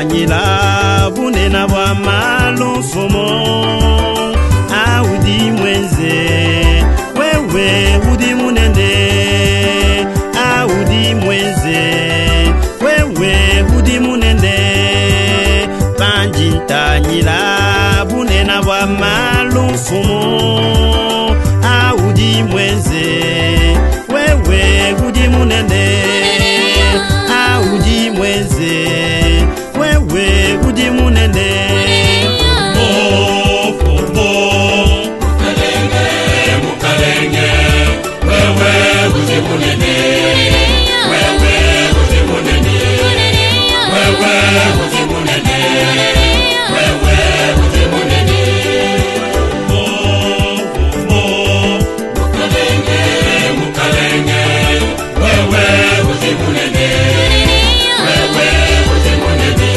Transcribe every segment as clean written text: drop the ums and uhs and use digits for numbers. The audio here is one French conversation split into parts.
tanyila bunena bwa malumfumo audi mwenze wewe udi munene audi mwenze wewe udi munene panji tanyila bunena bwa malumfumo audi mwenze wewe udi munene audi mwenze wewe udi munene mukalenge wewe udi munene wewe udi munene wewe udi munene wewe udi munene mukalenge wewe udi munene wewe udi munene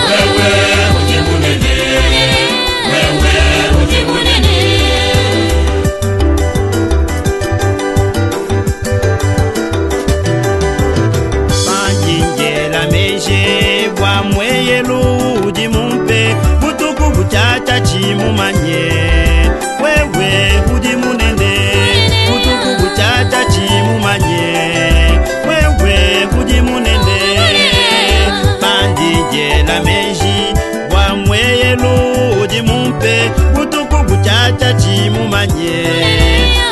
wewe udi munene wewe udi munene panjinjela meje bwa mweyelu udi mumpe butuku buchacha chimumanye wewe udi munene butuku buchacha chimumanye wewe udi munene panjinjela meji bwa mweyelu udi mumpe butuku buchacha chimumanye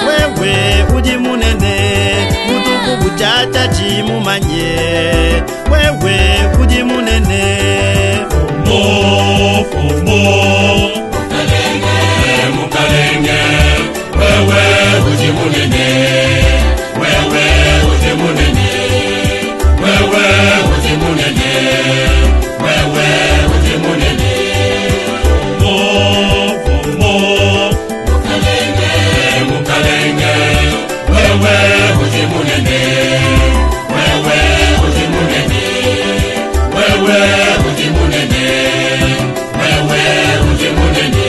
wewe udi munene butuku buchacha chimumanye wewe udi munene mukalenge wewe udi munene wewe udi munene wewe udi munene wewe udi munene mukalenge wewe udi munene wewe udi munene wewe udi munene wewe udi munene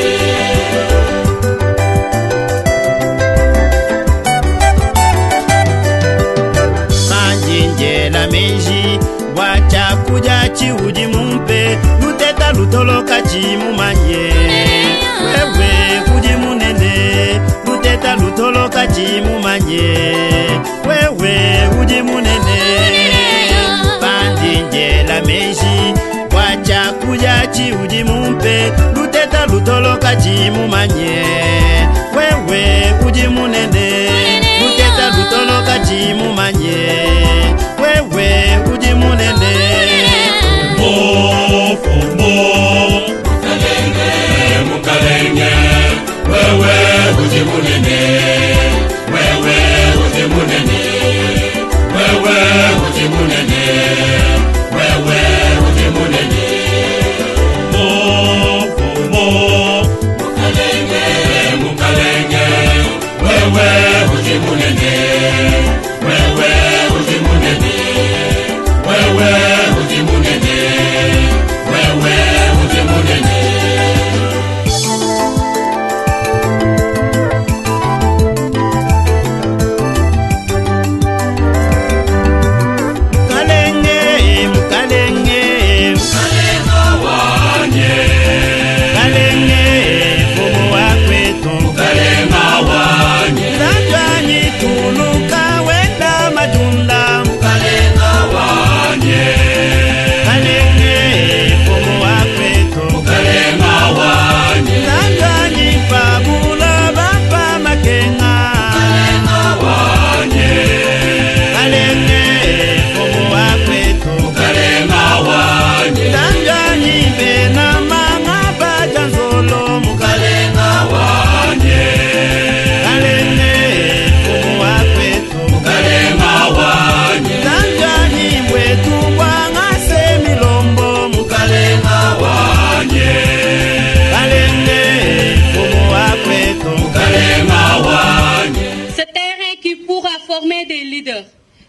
manjinjela meji bwacha kuja chiudi mumpe luteta lutoloka chimumanye wewe udi munene luteta lutoloka chimumanye wewe udi munene panjinjela meji bwacha kuja chiudi mumpe luteta lutoloka chimumanye wewe udi munene luteta lutoloka chimumanye wewe udi munene mukalenge wewe udi munene wewe udi munene wewe udi munene wewe udi munene mukalenge wewe udi munene wewe udi munene wewe udi munene wewe udi munene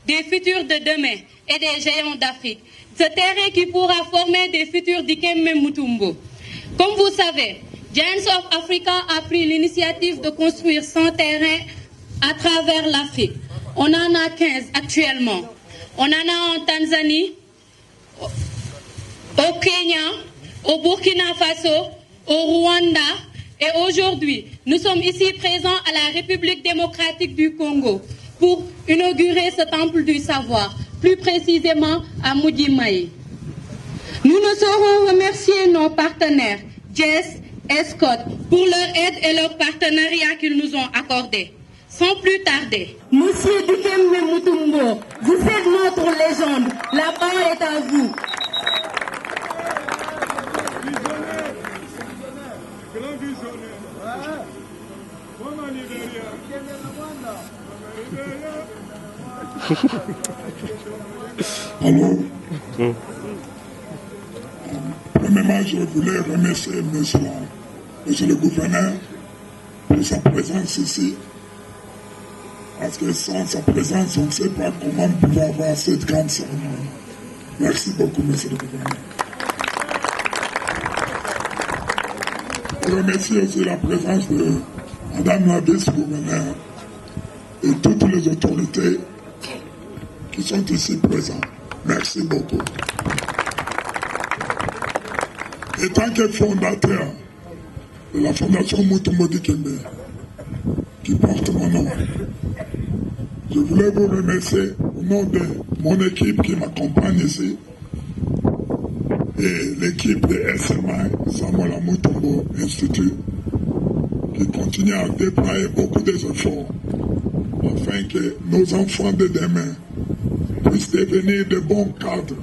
des futurs de demain et des géants d'Afrique. Ce terrain qui pourra former des futurs Dikembe Mutombo. Comme vous savez, Giants of Africa a pris l'initiative de construire 100 terrains à travers l'Afrique. On en a 15 actuellement. On en a en Tanzanie, au Kenya, au Burkina Faso, au Rwanda et aujourd'hui, nous sommes ici présents à la République démocratique du Congo pour inaugurer ce temple du savoir, plus précisément à Mudji-Mayi. Nous ne saurons remercier nos partenaires, Jess et Scott, pour leur aide et leur partenariat qu'ils nous ont accordé. Sans plus tarder. Monsieur Dikembe Mutombo, vous êtes notre légende. La parole est à vous. Alors, premièrement, je voulais remercier monsieur le gouverneur pour sa présence ici. Parce que sans sa présence, on ne sait pas comment nous pouvons avoir cette grande cérémonie. Merci beaucoup, monsieur le gouverneur. Je remercie aussi la présence de madame la vice-gouverneure et toutes les autorités qui sont ici présents. Merci beaucoup. En tant que fondateur de la Fondation Mutombo Dikembe, qui porte mon nom, je voulais vous remercier au nom de mon équipe qui m'accompagne ici et l'équipe de SMI, Samuel Mutombo Institute, qui continue à déployer beaucoup d'efforts afin que nos enfants de demain puissent devenir de bons cadres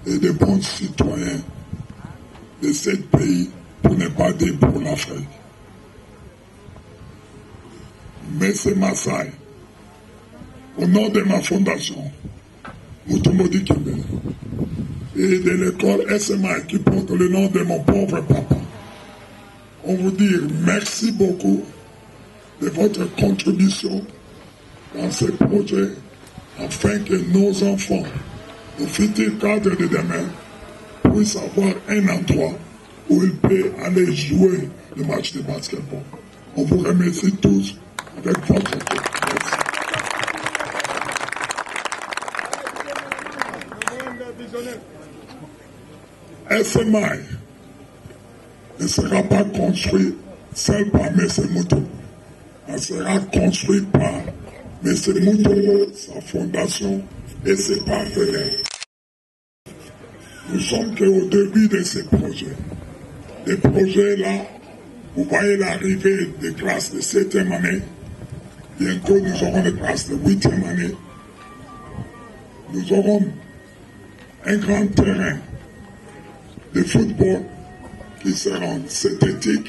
et de bons citoyens de ce pays, pour ne pas dire pour l'Afrique. Monsieur Massai, au nom de ma fondation, Mutombo Dikembe, et de l'école SMA qui porte le nom de mon pauvre papa, on vous dit merci beaucoup de votre contribution dans ce projet afin que nos enfants, nos futurs cadres de demain, puissent avoir un endroit où ils peuvent aller jouer le match de basketball. On vous remercie tous avec votre cœur. SMI ne sera pas construit seul par M. Mutombo. Elle sera construit par M. Mutombo, sa fondation et ses partenaires. Nous sommes qu'au début de ces projets. Des projets-là, vous voyez l'arrivée des classes de 7e année. Bientôt, nous aurons des classes de 8e année. Nous aurons un grand terrain de football qui sera synthétique,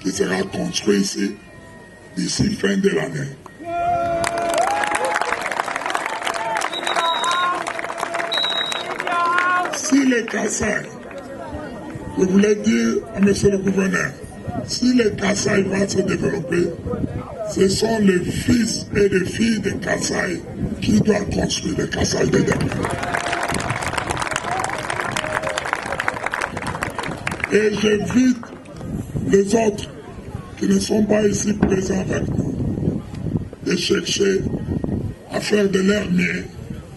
qui sera construit ici d'ici fin de l'année. Si les Kasaï, je voulais dire à monsieur le gouverneur, si les Kasaï vont se développer, ce sont les fils et les filles des Kasaï qui doivent construire les Kasaï de demain. Et j'invite les autres qui ne sont pas ici présents avec nous de chercher à faire de leur mieux,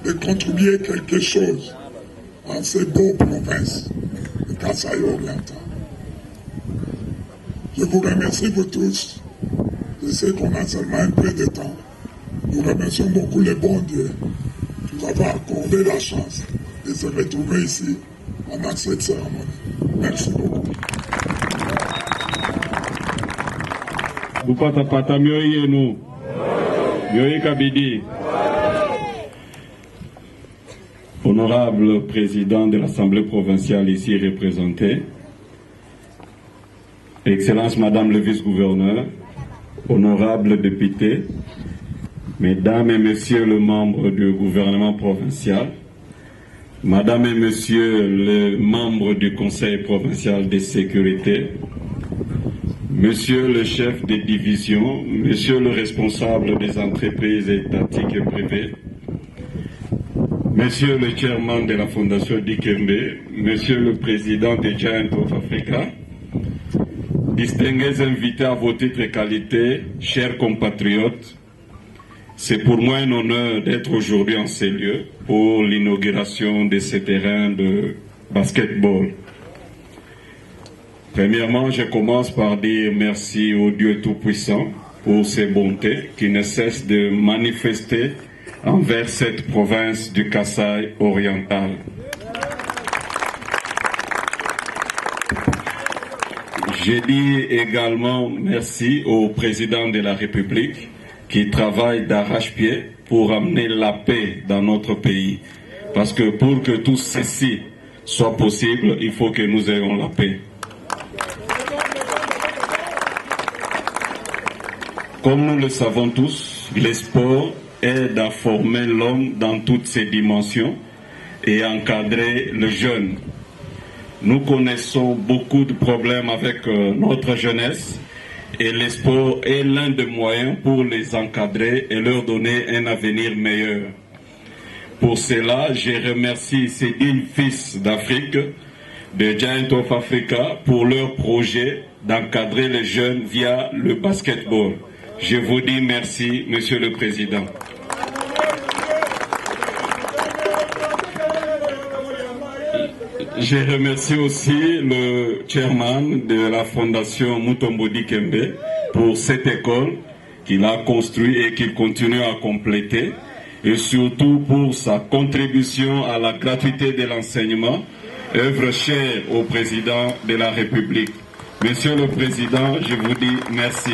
de contribuer quelque chose dans ces beaux provinces de Kasaï oriental. Je vous remercie vous tous. Je sais qu'on a seulement un peu de temps. Nous remercions beaucoup le bon Dieu qui nous a accordé la chance de se retrouver ici pendant cette cérémonie. Merci beaucoup. Kupata mioyo yenu, mioyo kabidi. Honorable président de l'Assemblée provinciale ici représentée, Excellence Madame le vice-gouverneur, honorables députés, Mesdames et Messieurs les membres du gouvernement provincial, Madame et Messieurs les membres du Conseil provincial de sécurité, Monsieur le chef de division, Monsieur le responsable des entreprises étatiques et privées, Monsieur le chairman de la Fondation Dikembe, Monsieur le président de Giant of Africa, distingués invités à vos titres et qualités, chers compatriotes, c'est pour moi un honneur d'être aujourd'hui en ces lieux pour l'inauguration de ce terrain de basketball. Premièrement, je commence par dire merci au Dieu Tout-Puissant pour ses bontés qui ne cessent de manifester envers cette province du Kasaï oriental. Je dis également merci au président de la République qui travaille d'arrache-pied pour amener la paix dans notre pays. Parce que pour que tout ceci soit possible, il faut que nous ayons la paix. Comme nous le savons tous, le sport aide à former l'homme dans toutes ses dimensions et à encadrer le jeune. Nous connaissons beaucoup de problèmes avec notre jeunesse et le sport est l'un des moyens pour les encadrer et leur donner un avenir meilleur. Pour cela, je remercie ces dignes fils d'Afrique, de Giant of Africa, pour leur projet d'encadrer les jeunes via le basketball. Je vous dis merci, Monsieur le Président. Je remercie aussi le chairman de la fondation Mutombo Dikembe pour cette école qu'il a construite et qu'il continue à compléter, et surtout pour sa contribution à la gratuité de l'enseignement, œuvre chère au président de la République. Monsieur le Président, je vous dis merci.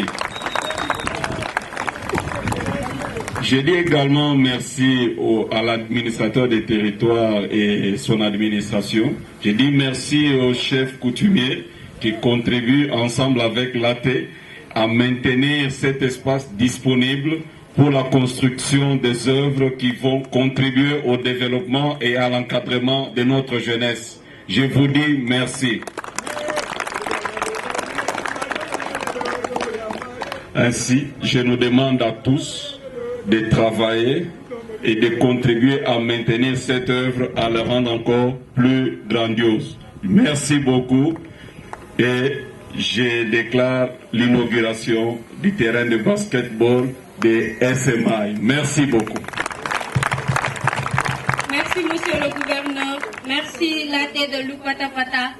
Je dis également merci à l'administrateur des territoires et son administration. Je dis merci aux chefs coutumiers qui contribuent ensemble avec l'AT à maintenir cet espace disponible pour la construction des œuvres qui vont contribuer au développement et à l'encadrement de notre jeunesse. Je vous dis merci. Ainsi, je nous demande à tous de travailler et de contribuer à maintenir cette œuvre, à la rendre encore plus grandiose. Merci beaucoup et je déclare l'inauguration du terrain de basketball de SMI. Merci beaucoup. Merci, monsieur le gouverneur. Merci, Laté de Lupatapata.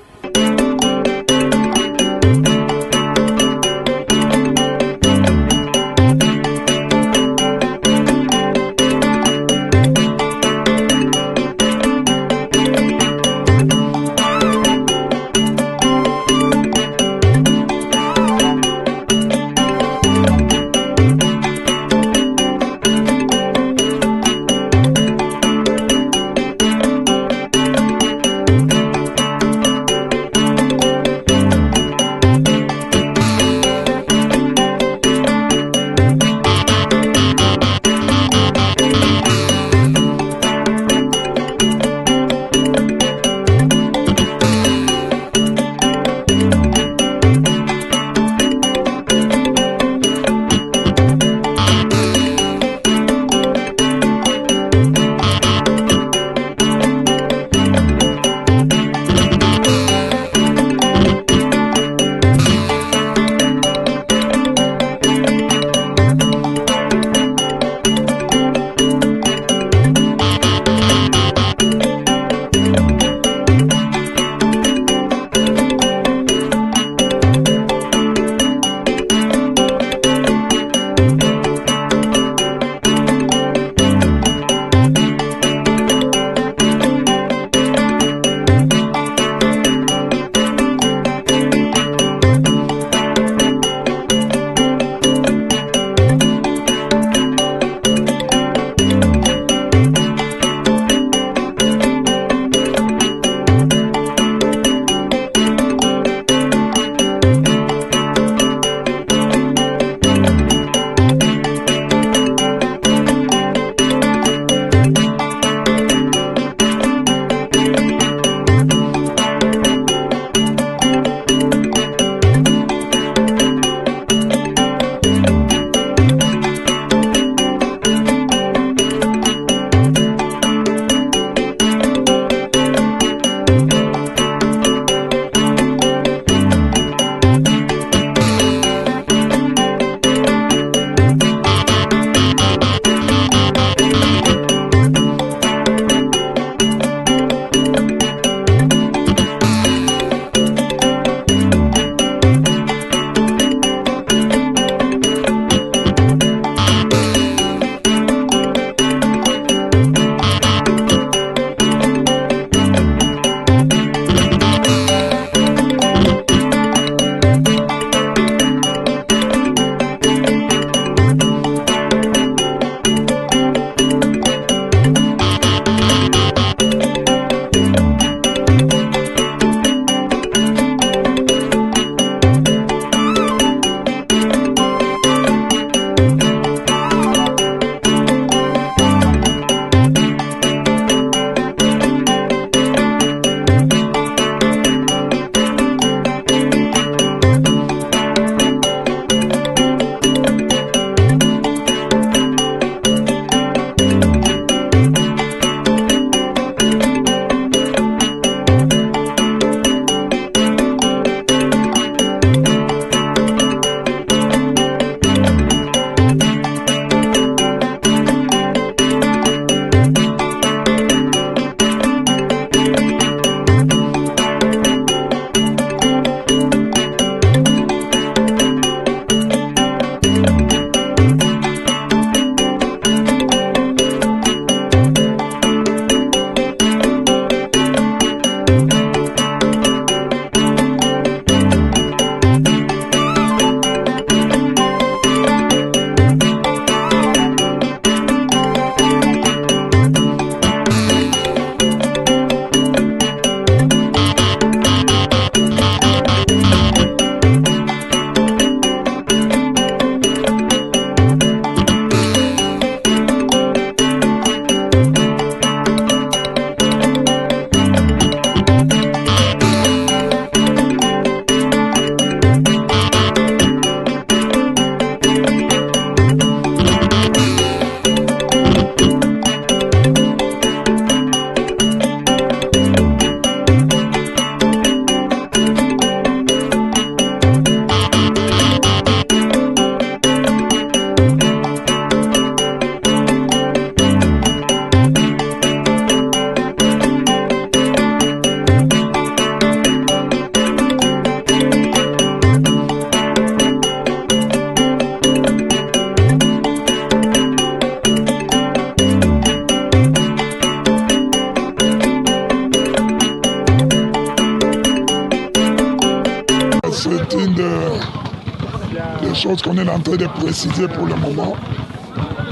c'est une des choses qu'on est en train de préciser pour le moment.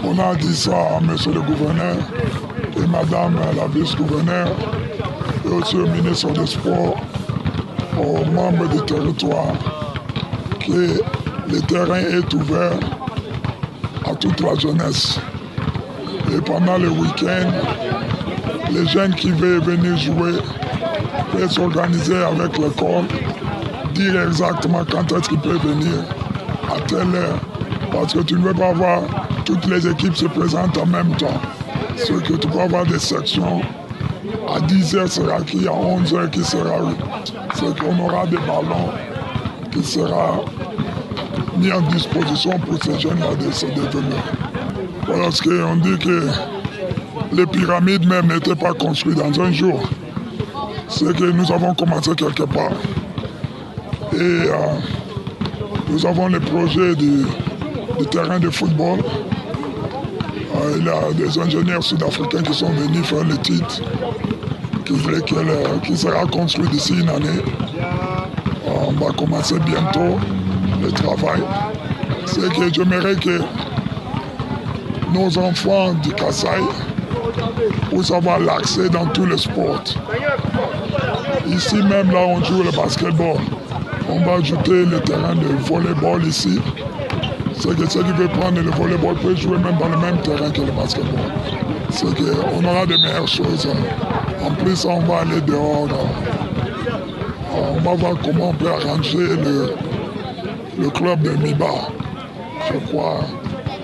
On a dit ça à monsieur le gouverneur et madame la vice-gouverneure et aussi au ministre des Sports, aux membres du territoire, que le terrain est ouvert à toute la jeunesse. Et pendant le week-end, les jeunes qui veulent venir jouer peuvent s'organiser avec l'école, dire exactement quand est-ce qu'ils peuvent venir, à telle heure. Parce que tu ne veux pas voir toutes les équipes se présentent en même temps. Ce que tu peux avoir des sections. À 10h sera qui, à 11h qui sera où. C'est qu'on aura des ballons qui sera mis en disposition pour ces jeunes-là de se développer. Parce qu'on dit que les pyramides même n'étaient pas construites dans un jour. C'est que nous avons commencé quelque part. Et nous avons le projet du terrain de football. Il y a des ingénieurs sud-africains qui sont venus faire l'étude qui sera construit d'ici une année. On va commencer bientôt le travail. C'est que j'aimerais que nos enfants du Kasaï puissent avoir l'accès dans tous les sports. Ici même, là, on joue le basketball. On va ajouter le terrain de volleyball ici. C'est que ceux qui veulent prendre le volleyball peuvent jouer même dans le même terrain que le basketball. C'est qu'on aura de meilleures choses. En plus, on va aller dehors. On va voir comment on peut arranger le club de Miba. Je crois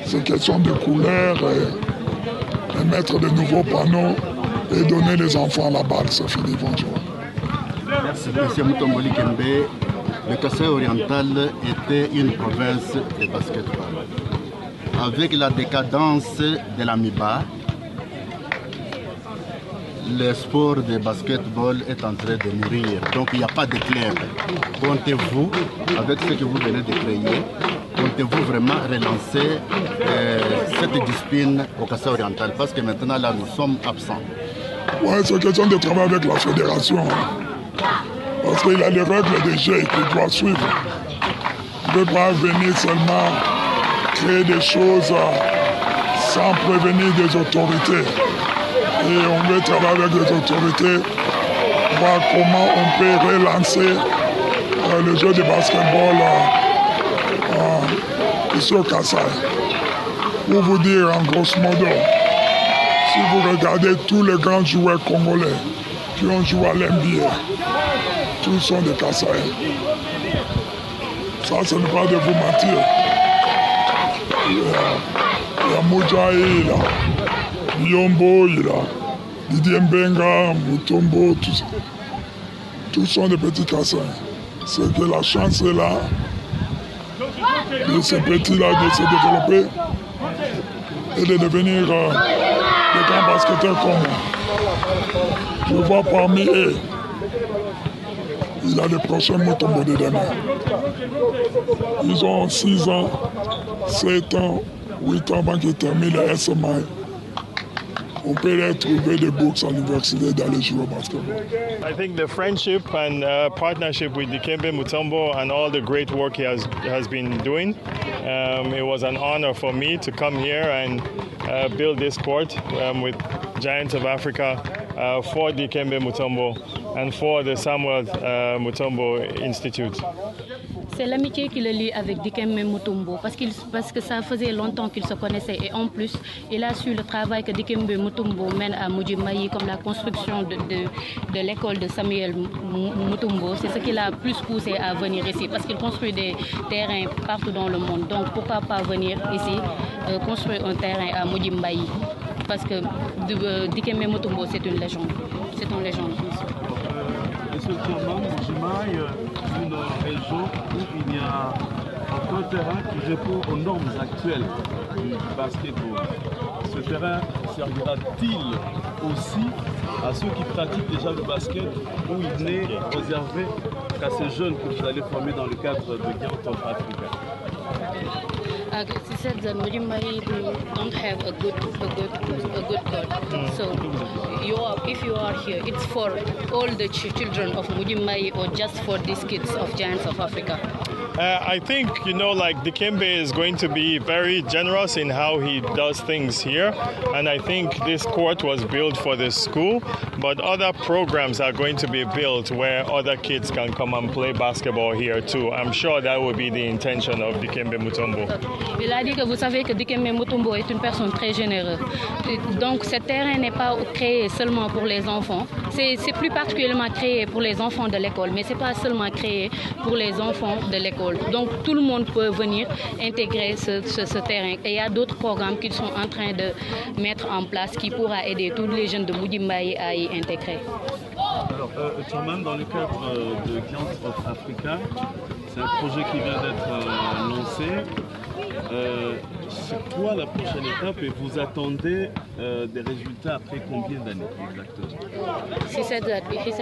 c'est question de couleurs et mettre de nouveaux panneaux et donner les enfants la balle. C'est fini, bonjour. Merci, M. Mutomboli Kembe. Le Kasaï oriental était une province de basketball. Avec la décadence de la MIBA, le sport de basketball est en train de mourir. Donc il n'y a pas de club. Comptez-vous, avec ce que vous venez de créer, comptez-vous vraiment relancer cette discipline au Kasaï oriental? Parce que maintenant là nous sommes absents. Oui, c'est question de travailler avec la fédération. Parce qu'il y a les règles de jeu qu'il doit suivre. Il ne peut pas venir seulement créer des choses sans prévenir des autorités. Et on veut travailler avec les autorités, voir comment on peut relancer le jeu de basketball ici au Kasaï. Pour vous dire en grosso modo, si vous regardez tous les grands joueurs congolais qui ont joué à l'NBA, tous sont des Kasaï. Ça, ce n'est pas de vous mentir. Il y a Moudjaï, il y a Yombo, il y a Didier Mbenga, Mutombo, tous sont des petits Kasaï. C'est que la chance est là de ces petits-là de se développer et de devenir des grands basketteurs comme moi. Je vois parmi eux, il y a les prochains Mutombo de demain. Ils ont 6 ans, 7 ans, 8 ans avant qu'ils terminent le SMI. On peut leur trouver des bourses à l'université d'aller jouer au basketball. I think the friendship and partnership with Dikembe Mutombo and all the great work he has been doing, it was an honor for me to come here and build this court with Giants of Africa for Dikembe Mutombo and for the Samuel Mutombo Institute. C'est l'amitié qui le lie avec Dikembe Mutombo parce que ça faisait longtemps qu'ils se connaissaient et en plus il a su le travail que Dikembe Mutombo mène à Mujimai comme la construction de l'école de Samuel Mutombo. C'est ce qui l'a plus poussé à venir ici parce qu'il construit des terrains partout dans le monde. Donc pourquoi pas venir ici construire un terrain à Mujimai parce que Dikembe Mutombo c'est une légende. C'est une légende. Essentiellement, Mujimai, une région où il y a un terrain qui répond aux normes actuelles du basketball. Ce terrain servira-t-il aussi à ceux qui pratiquent déjà le basket ou il n'est réservé qu'à ces jeunes que vous allez former dans le cadre de Giants of Africa? She said that Mujimbai don't have a good God. So if you are here, it's for all the children of Mujimbai or just for these kids of Giants of Africa? I think, like Dikembe is going to be very generous in how he does things here. And I think this court was built for this school, but other programs are going to be built where other kids can come and play basketball here too. I'm sure that will be the intention of Dikembe Mutombo. Il a dit que vous savez que Dikembe Mutombo est une personne très généreuse. Donc ce terrain n'est pas créé seulement pour les enfants. C'est plus particulièrement créé pour les enfants de l'école, mais c'est pas seulement créé pour les enfants de l'école. Donc tout le monde peut venir intégrer ce terrain. Et il y a d'autres programmes qu'ils sont en train de mettre en place qui pourra aider tous les jeunes de Mujimbai à y intégrer. Alors, Chairman, dans le cadre de Giants of Africa, c'est un projet qui vient d'être lancé. C'est quoi la prochaine étape et vous attendez des résultats après combien d'années exactement? He said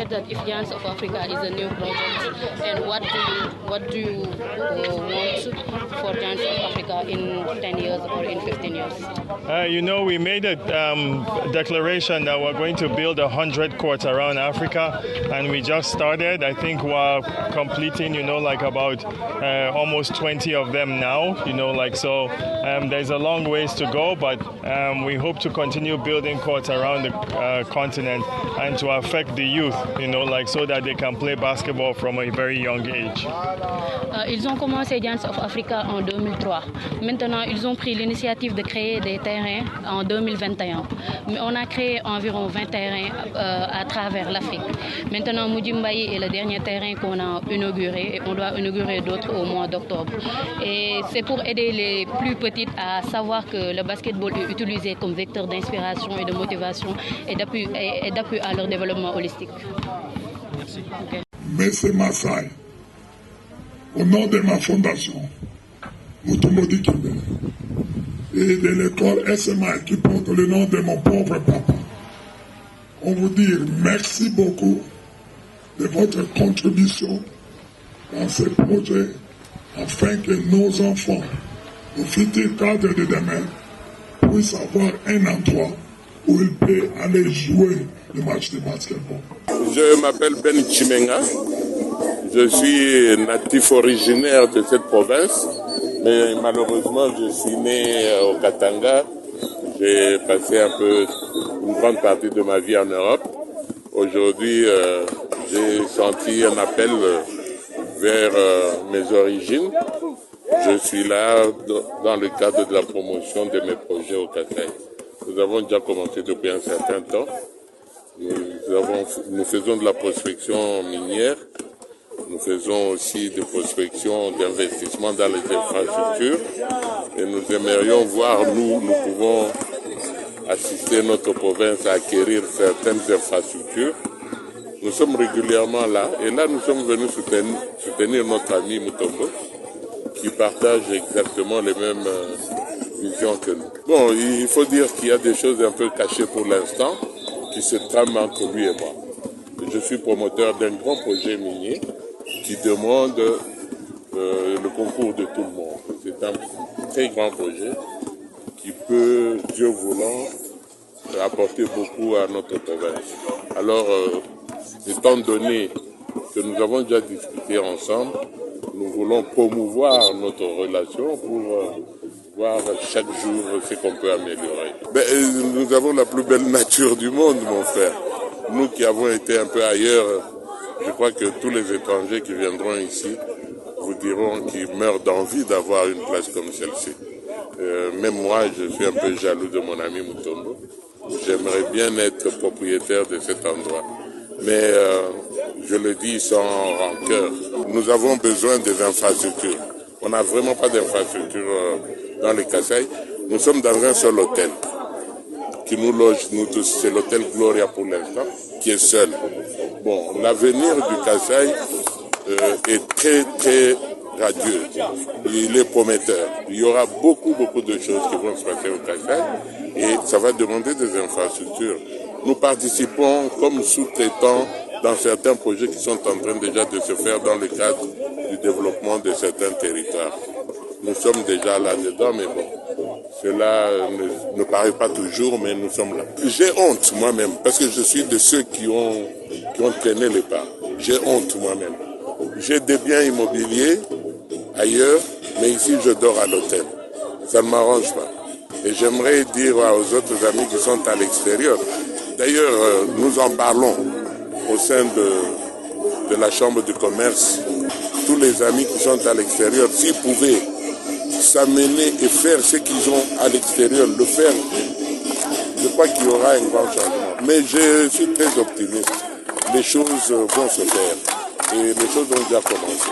that if Giants of Africa is a new project, and what do you want for Giants of Africa in 10 years or in 15 years? We made a declaration that we're going to build 100 courts around Africa, and we just started. I think we're completing, about almost 20 of them now, so there's a long ways to go, but we hope to continue building courts around the continent and to affect the youth, so that they can play basketball from a very young age. Ils ont commencé Giants of Africa en 2003. Maintenant, ils ont pris l'initiative de créer des terrains en 2021. Mais on a créé environ 20 terrains à travers l'Afrique. Maintenant, Mujimbai est le dernier terrain qu'on a inauguré et on doit inaugurer d'autres au mois d'octobre. Et c'est pour aider les plus petites à savoir que le basketball est utilisé comme vecteur d'inspiration et de motivation et d'appui à leur développement holistique. Merci. Okay. Messe Massai, au nom de ma fondation, Mutombo Dikembe, et de l'école SMA qui porte le nom de mon pauvre papa, on vous dit merci beaucoup de votre contribution dans ce projet afin que nos enfants, nos futurs cadres de demain, puissent avoir un endroit où ils peuvent aller jouer le match de basketball. Je m'appelle Ben Chimenga. Je suis natif originaire de cette province, mais malheureusement je suis né au Katanga. J'ai passé une grande partie de ma vie en Europe. Aujourd'hui, j'ai senti un appel vers mes origines. Je suis là dans le cadre de la promotion de mes projets au Kassai. Nous avons déjà commencé depuis un certain temps. Nous faisons de la prospection minière. Nous faisons aussi des prospections d'investissement dans les infrastructures. Et nous aimerions voir, nous pouvons assister notre province à acquérir certaines infrastructures. Nous sommes régulièrement là. Et là, nous sommes venus soutenir notre ami Mutombo, qui partage exactement les mêmes visions que nous. Bon, il faut dire qu'il y a des choses un peu cachées pour l'instant, qui se trament entre lui et moi. Je suis promoteur d'un grand projet minier qui demande le concours de tout le monde. C'est un très grand projet qui peut, Dieu voulant, apporter beaucoup à notre province. Alors, étant donné que nous avons déjà discuté ensemble, nous voulons promouvoir notre relation pour voir chaque jour ce qu'on peut améliorer. Nous avons la plus belle nature du monde, mon frère. Nous qui avons été un peu ailleurs, je crois que tous les étrangers qui viendront ici vous diront qu'ils meurent d'envie d'avoir une place comme celle-ci. Même moi, je suis un peu jaloux de mon ami Mutombo. J'aimerais bien être propriétaire de cet endroit. Mais je le dis sans rancœur, nous avons besoin des infrastructures. On n'a vraiment pas d'infrastructures dans le Kassai. Nous sommes dans un seul hôtel qui nous loge, nous tous. C'est l'hôtel Gloria pour l'instant, qui est seul. Bon, l'avenir du Kassai est très, très radieux. Il est prometteur. Il y aura beaucoup de choses qui vont se passer au Kassai et ça va demander des infrastructures. Nous participons comme sous-traitants dans certains projets qui sont en train déjà de se faire dans le cadre du développement de certains territoires. nous sommes déjà là-dedans, mais bon, cela ne paraît pas toujours, mais nous sommes là. J'ai honte moi-même, parce que je suis de ceux qui ont traîné les pas. J'ai honte moi-même. J'ai des biens immobiliers ailleurs, mais ici je dors à l'hôtel. Ça ne m'arrange pas. Et j'aimerais dire aux autres amis qui sont à l'extérieur, d'ailleurs nous en parlons au sein de la Chambre de commerce, tous les amis qui sont à l'extérieur, s'ils pouvaient s'amener et faire ce qu'ils ont à l'extérieur, le faire, je crois qu'il y aura un grand changement. Mais je suis très optimiste. Les choses vont se faire et les choses ont déjà commencé.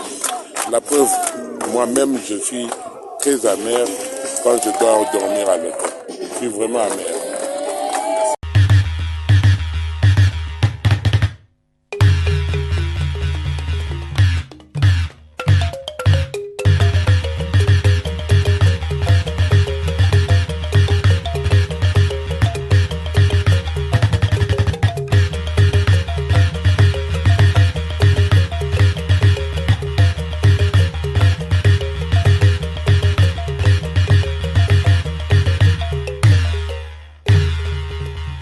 La preuve, moi-même, je suis très amer quand je dois dormir à l'hôtel. Je suis vraiment amer.